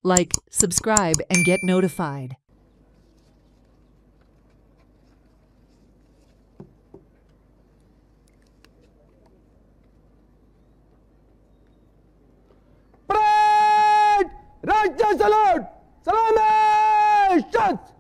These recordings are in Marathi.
Like, subscribe, and get notified. Parade! Rajya salute! Salame! Shots!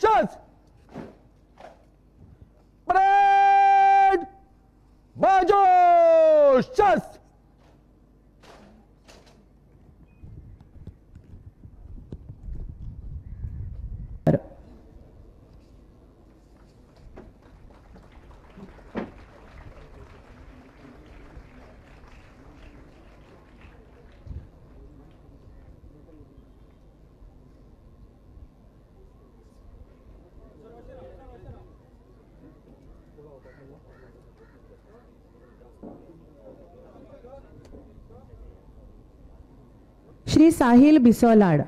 Shots! Parade! Bajo! Shots! Shri Sahil बिसोलाड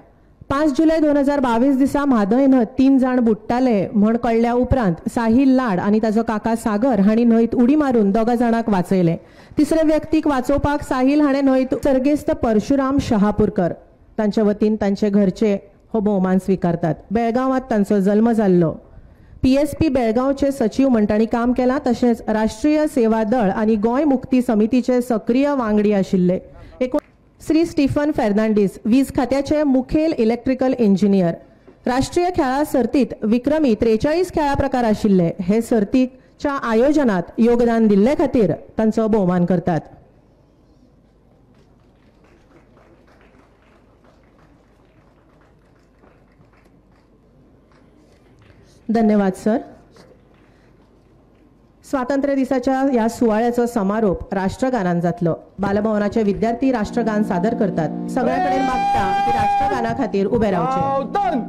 5 जुलै 2022 दिसा म्हादय न्हंयत 3 जाण बुडटाले म्हण कळल्या उपरांत साहिल लाड आणि ताजो काका सागर हांणी न्हंयत उडी मारून दोगा जाणांक वाचयले. तिसऱ्या व्यक्तीक वाचोवपाक साहिल हाणें न्हंयत सर्गेस्त परशुराम शहापूरकर तांचे वतीन तांचे घरचे हो भोवमान स्वीकारतात. बेळगांवांत तांचो जल्म जाल्लो. PSP बेळगांवचे सचिव म्हण तांणी काम केलां. तशेंच राष्ट्रीय सेवा दळ आनी गोंय मुक्ती समितीचे सक्रिय वांगडी आशिल्ले. श्री स्टीफन फेर्नांडीस वीज खात्याचे मुखेल इलेक्ट्रिकल इंजिनियर. राष्ट्रीय खेळा सर्तीत विक्रमी 43 खेळा प्रकार आशिल्ले. हे सर्तीच्या आयोजनात योगदान दिल्ले खातीर तांचो भोवमान करतात. धन्यवाद सर. स्वातंत्र्य दिसाच्या या सुवाळ्याचो समारोप राष्ट्रगानान जातलो. बालभवनाचे विद्यार्थी राष्ट्रगान सादर करतात. सगळ्याकडे मागता की राष्ट्रगाना खातीर उभे रावचे.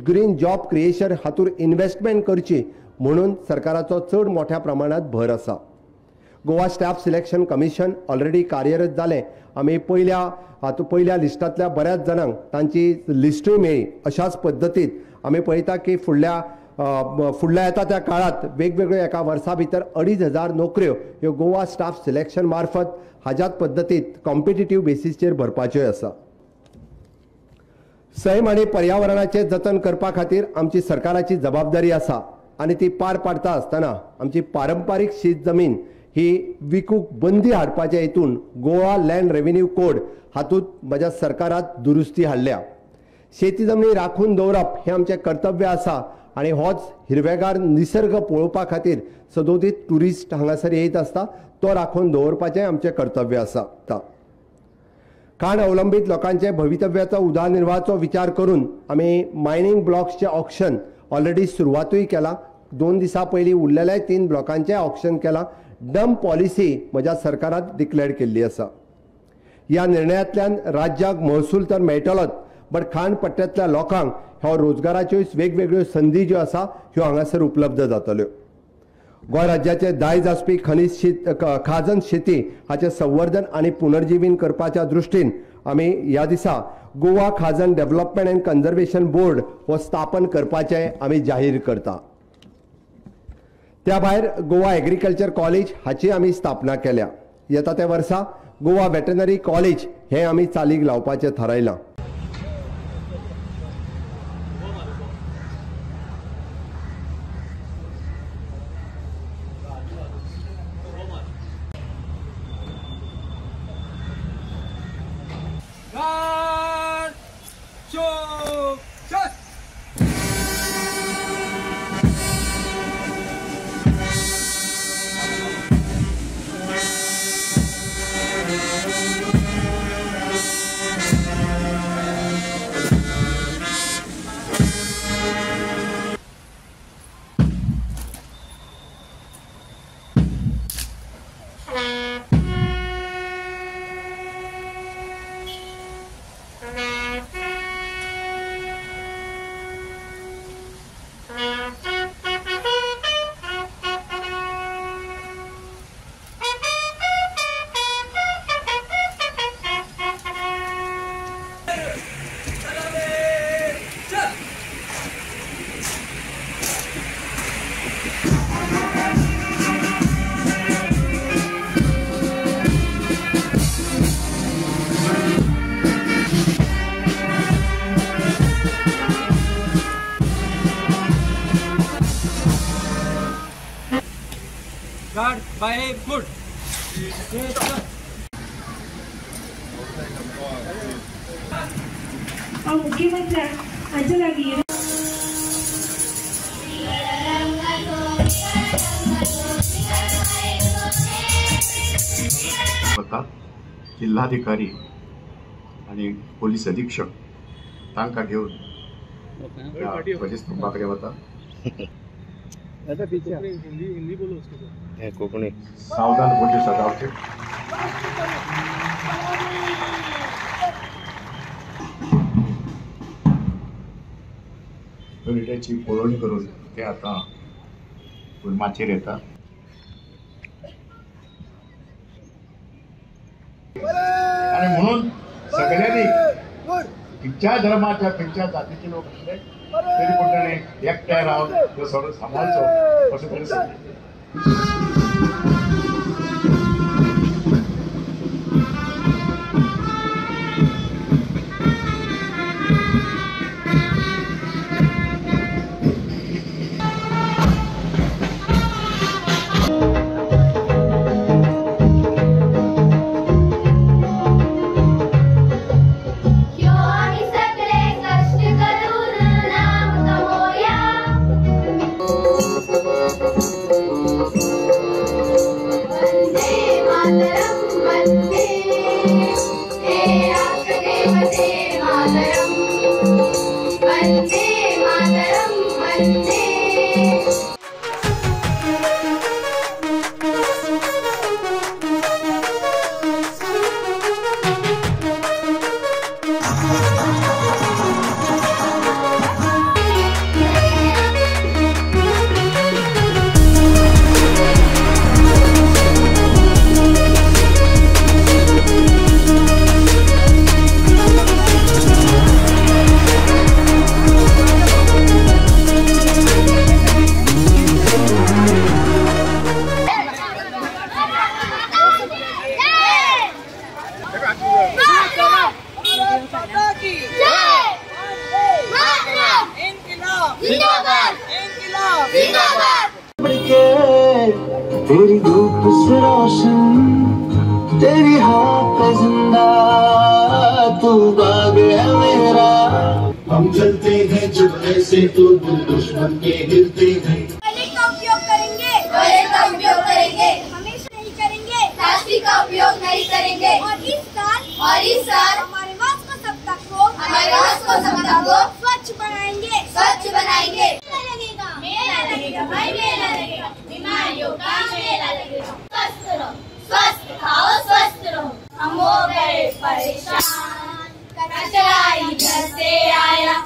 ग्रीन जॉब क्रिएशन हातूर इन्व्हेस्टमेंट करची म्हणून सरकाराचो चड मोठ्या प्रमाणात भर आसा. Goa staff selection commission already कार्यरत जालें. आमी पयल्या लिस्टांतल्या बऱ्याच जाणांक तांची लिस्टूय मेळ्ळी. अशाच पद्दतीन आमी पळयता की फुडल्या येता त्या काळात वेगवेगळ्यो एका वर्सा भितर 2,500 नोकऱ्यो ह्यो गोवा स्टाफ सिलेक्शन मार्फत हाच्याच पद्दतीन कॉम्पिटिटीव बेसिसचेर भरपाच्यो आसा. सैम आणि पर्यावरणाचे जतन करपा खातीर आमची सरकाराची जबाबदारी आसा आणि ती पार पाडता आसतना आमची पारंपारीक शेत जमीन ही विकूंक बंदी हाडपाच्या हेतून गोवा लँड रेव्हेन्यू कोड हातूंत म्हज्या सरकारात दुरुस्ती हाडल्या. शेती जमनी राखून दवरप हे आमचें कर्तव्य आसा आणि होच हिरवेगार निसर्ग पळोवपा खातीर सदोदीत ट्युरिस्ट हांगासर येत आसता तो राखून दवरपाचें आमचें कर्तव्य आसा. खाण अवलंबीत लोकांचे भवितव्याचा उदरनिर्वाहाचो विचार करून आमी मायनिंग ब्लॉक्सचे ऑक्शन ऑलरेडी सुरवातूय केला. 2 दिसां पयलीं उरलेल्या 3 ब्लॉकांचे ऑक्शन केला. डंप पॉलिसी म्हज्या सरकारान डिक्लेअर केल्ली आसा. ह्या निर्णयांतल्यान राज्याक महसूल तर मेळटलोच बट खाण पट्ट्यांतल्या लोकांक ह्यो रोजगाराच्यो वेगवेगळ्यो संदी ज्यो आसा ह्यो हांगासर उपलब्ध जातल्यो. गोंय राज्याचे दायज आसपी खाजन शेती हाचे संवर्धन आणि पुनर्जीवन करपाच्या दृश्टीन आमी ह्या दिसा गोवा खाजन डेव्हलपमेंट अँड कन्झर्वेशन बोर्ड हो स्थापन करपाचे आमी जाहीर करता. त्या भायर गोवा एग्रीकल्चर कॉलेज हाची आमी स्थापना केल्या. येता त्या वर्सा गोवा वेटनरी कॉलेज हे आमी चालीक लावपाचें थारायलां. बाय गुड मुख्यमंत्री जागी जिल्हाधिकारी आणि पोलीस अधीक्षक तांकां घेऊन ध्वजस्तंभाकडे होता सावधान पोलीस गावचे गणिताची पोळवणी करून ते आता गुलमाचेर येतात आणि म्हणून सगळ्यांनी खंयच्या धर्माच्या खंयच्या जातीचे लोक असले तरी कोणत्याने एकठांय रावन तो सगळं सांभाळचो अशें तरी सांगले. तेरी धूप से रोशन तेरी हाथ पे जिंदा तू बाग है मेरा हम चलते हैं जब ऐसे तो दिल दुश्मन के हिलते हैं का उपयोग करेंगे का उपयोग करेंगे हमेशा नहीं करेंगे प्लास्टिक का उपयोग नहीं करेंगे और इस साल हमारे सप्ताह को स्वच्छ बनाएंगे मेला लगेगा भाई मेला लगेगा बीमारियों का मेला लगेगा स्वस्थ खाओ स्वस्थ रहो हम हो गए परेशान कचरा इधर से आया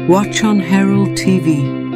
Watch on Herald TV.